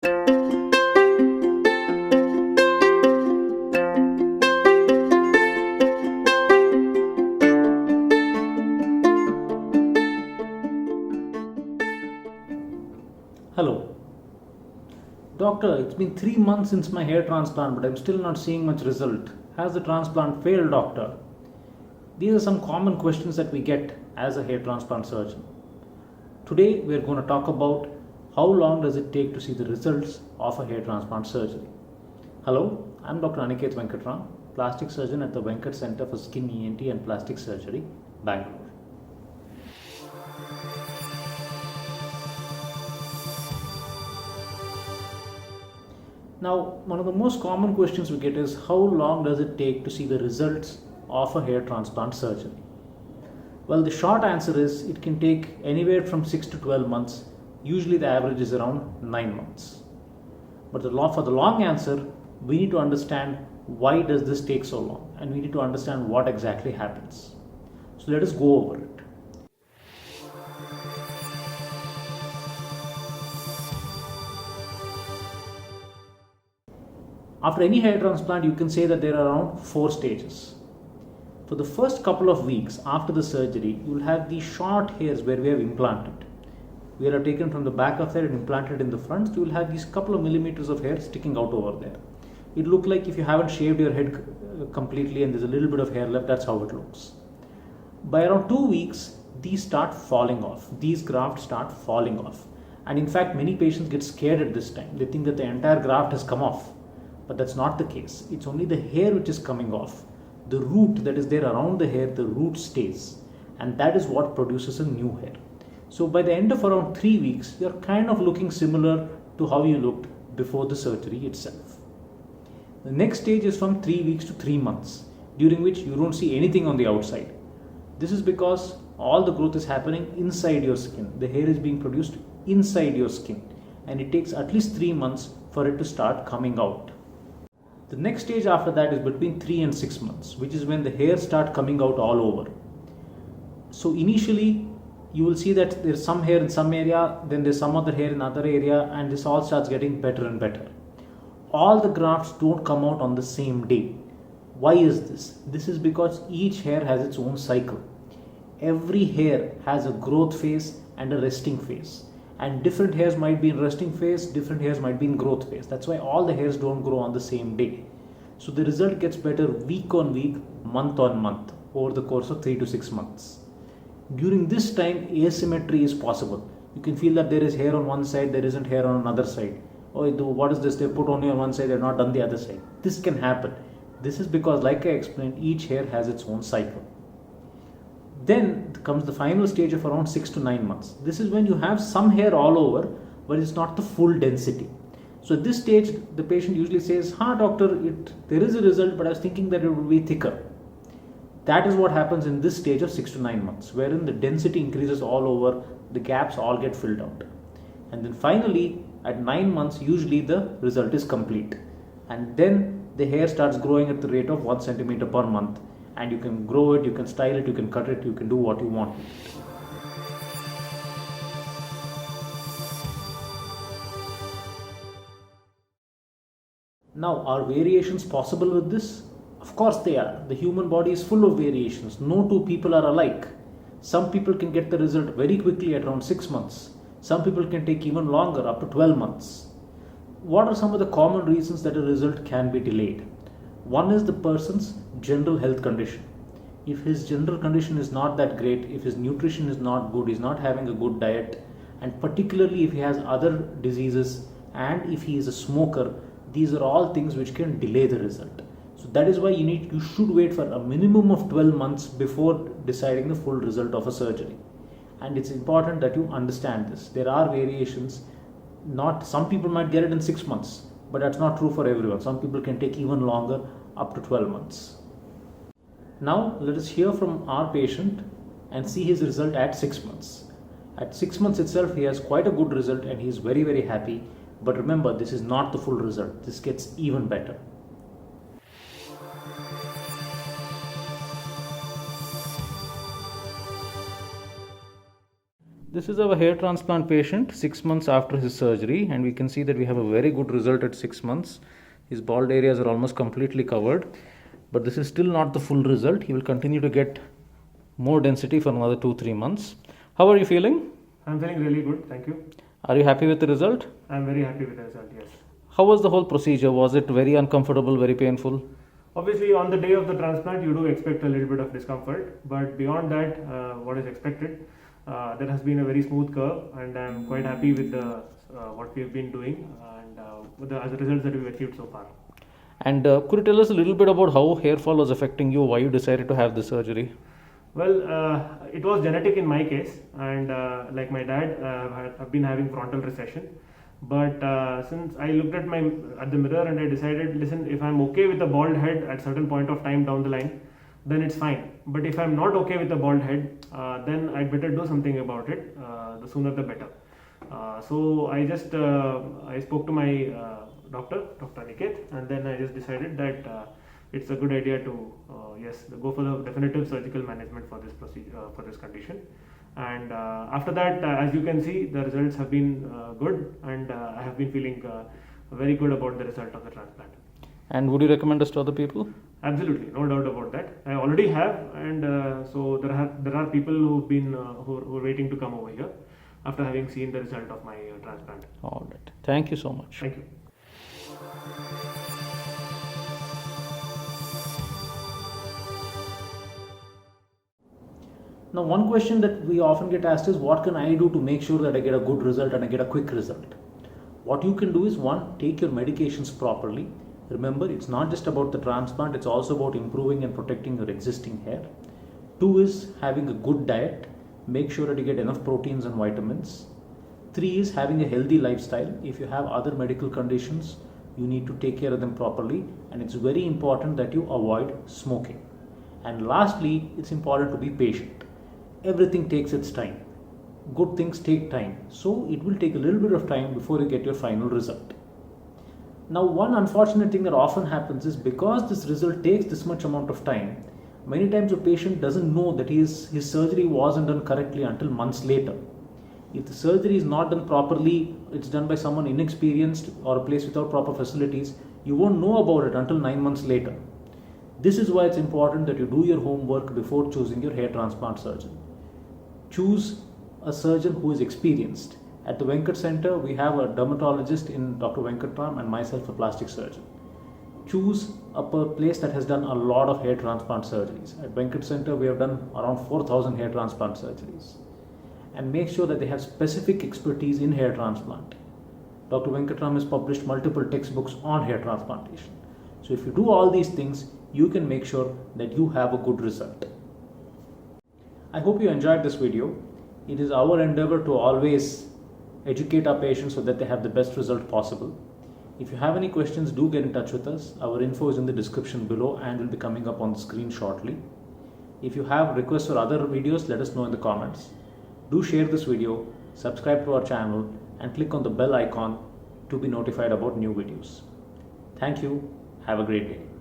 Hello. Doctor, it's been 3 months since my hair transplant, but I'm still not seeing much result. Has the transplant failed, doctor? These are some common questions that we get as a hair transplant surgeon. Today, we're going to talk about how long does it take to see the results of a hair transplant surgery. Hello, I'm Dr. Aniket Venkatram, plastic surgeon at the Venkat Center for Skin ENT and Plastic Surgery, Bangalore. Now, one of the most common questions we get is how long does it take to see the results of a hair transplant surgery? Well, the short answer is it can take anywhere from 6 to 12 months. Usually the average is around 9 months. But for the long answer, we need to understand why does this take so long, and we need to understand what exactly happens. So let us go over it. After any hair transplant, you can say that there are around 4 stages. For the first couple of weeks after the surgery, you will have these short hairs where we have implanted. We are taken from the back of there and implanted in the front. So you will have these couple of millimeters of hair sticking out over there. It looks like if you haven't shaved your head completely and there's a little bit of hair left, that's how it looks. By around 2 weeks, these start falling off. These grafts start falling off. And in fact, many patients get scared at this time. They think that the entire graft has come off. But that's not the case. It's only the hair which is coming off. The root that is there around the hair, the root stays. And that is what produces a new hair. So by the end of around 3 weeks, you're kind of looking similar to how you looked before the surgery itself. The next stage is from 3 weeks to 3 months, during which you don't see anything on the outside. This is because all the growth is happening inside your skin. The hair is being produced inside your skin. And it takes at least 3 months for it to start coming out. The next stage after that is between 3 and 6 months, which is when the hairs start coming out all over. So initially, you will see that there's some hair in some area, then there's some other hair in other area, and this all starts getting better and better. All the grafts don't come out on the same day. Why is this? This is because each hair has its own cycle. Every hair has a growth phase and a resting phase. And different hairs might be in resting phase, different hairs might be in growth phase. That's why all the hairs don't grow on the same day. So the result gets better week on week, month on month, over the course of 3 to 6 months. During this time, asymmetry is possible. You can feel that there is hair on one side, there isn't hair on another side. Oh, what is this? They put only on one side, they're not done the other side. This can happen. This is because, like I explained, each hair has its own cycle. Then comes the final stage of around 6 to 9 months. This is when you have some hair all over, but it's not the full density. So at this stage, the patient usually says, doctor, there is a result, but I was thinking that it would be thicker. That is what happens in this stage of 6 to 9 months, wherein the density increases all over, the gaps all get filled out. And then finally, at 9 months, usually the result is complete. And then the hair starts growing at the rate of 1 centimeter per month. And you can grow it, you can style it, you can cut it, you can do what you want. Now, are variations possible with this? Of course they are. The human body is full of variations. No two people are alike. Some people can get the result very quickly at around 6 months. Some people can take even longer, up to 12 months. What are some of the common reasons that a result can be delayed? One is the person's general health condition. If his general condition is not that great, if his nutrition is not good, he's not having a good diet, and particularly if he has other diseases and if he is a smoker, these are all things which can delay the result. So that is why you should wait for a minimum of 12 months before deciding the full result of a surgery. And it's important that you understand this. There are variations. Some people might get it in 6 months. But that's not true for everyone. Some people can take even longer, up to 12 months. Now, let us hear from our patient and see his result at 6 months. At 6 months itself, he has quite a good result and he is very, very happy. But remember, this is not the full result. This gets even better. This is our hair transplant patient 6 months after his surgery, and we can see that we have a very good result at 6 months. His bald areas are almost completely covered, but this is still not the full result. He will continue to get more density for another 2-3 months. How are you feeling? I'm feeling really good, thank you. Are you happy with the result? I'm very happy with the result, yes. How was the whole procedure? Was it very uncomfortable, very painful? Obviously, on the day of the transplant, you do expect a little bit of discomfort, but beyond that, what is expected, there has been a very smooth curve, and I'm quite happy with what we've been doing and with the results that we've achieved so far. And could you tell us a little bit about how hair fall was affecting you, why you decided to have the surgery? Well, it was genetic in my case, and like my dad, I've been having frontal recession. But since I looked at the mirror and I decided, listen, if I'm okay with a bald head at certain point of time down the line, then it's fine. But if I'm not okay with a bald head, then I'd better do something about it. The sooner the better. So I spoke to my doctor, Dr. Niket, and then I just decided that it's a good idea to go for the definitive surgical management for this procedure, for this condition. And after that, as you can see, the results have been good, and I have been feeling very good about the result of the transplant. And would you recommend this to other people? Absolutely, no doubt about that. I already have, and so there are people who've been who are waiting to come over here after having seen the result of my transplant. All right. Thank you so much. Thank you. Now, one question that we often get asked is, what can I do to make sure that I get a good result and I get a quick result? What you can do is, one, take your medications properly. Remember, it's not just about the transplant, it's also about improving and protecting your existing hair. Two is having a good diet. Make sure that you get enough proteins and vitamins. Three is having a healthy lifestyle. If you have other medical conditions, you need to take care of them properly, and it's very important that you avoid smoking. And lastly, it's important to be patient. Everything takes its time. Good things take time. So it will take a little bit of time before you get your final result. Now, one unfortunate thing that often happens is, because this result takes this much amount of time, many times a patient doesn't know that his surgery wasn't done correctly until months later. If the surgery is not done properly, it's done by someone inexperienced or a place without proper facilities, you won't know about it until 9 months later. This is why it's important that you do your homework before choosing your hair transplant surgeon. Choose a surgeon who is experienced. At the Venkat Center, we have a dermatologist in Dr. Venkatram and myself, a plastic surgeon. Choose a place that has done a lot of hair transplant surgeries. At Venkat Center, we have done around 4,000 hair transplant surgeries. And make sure that they have specific expertise in hair transplant. Dr. Venkatram has published multiple textbooks on hair transplantation. So if you do all these things, you can make sure that you have a good result. I hope you enjoyed this video. It is our endeavor to always educate our patients so that they have the best result possible. If you have any questions, do get in touch with us. Our info is in the description below and will be coming up on the screen shortly. If you have requests for other videos, let us know in the comments. Do share this video, subscribe to our channel, and click on the bell icon to be notified about new videos. Thank you. Have a great day.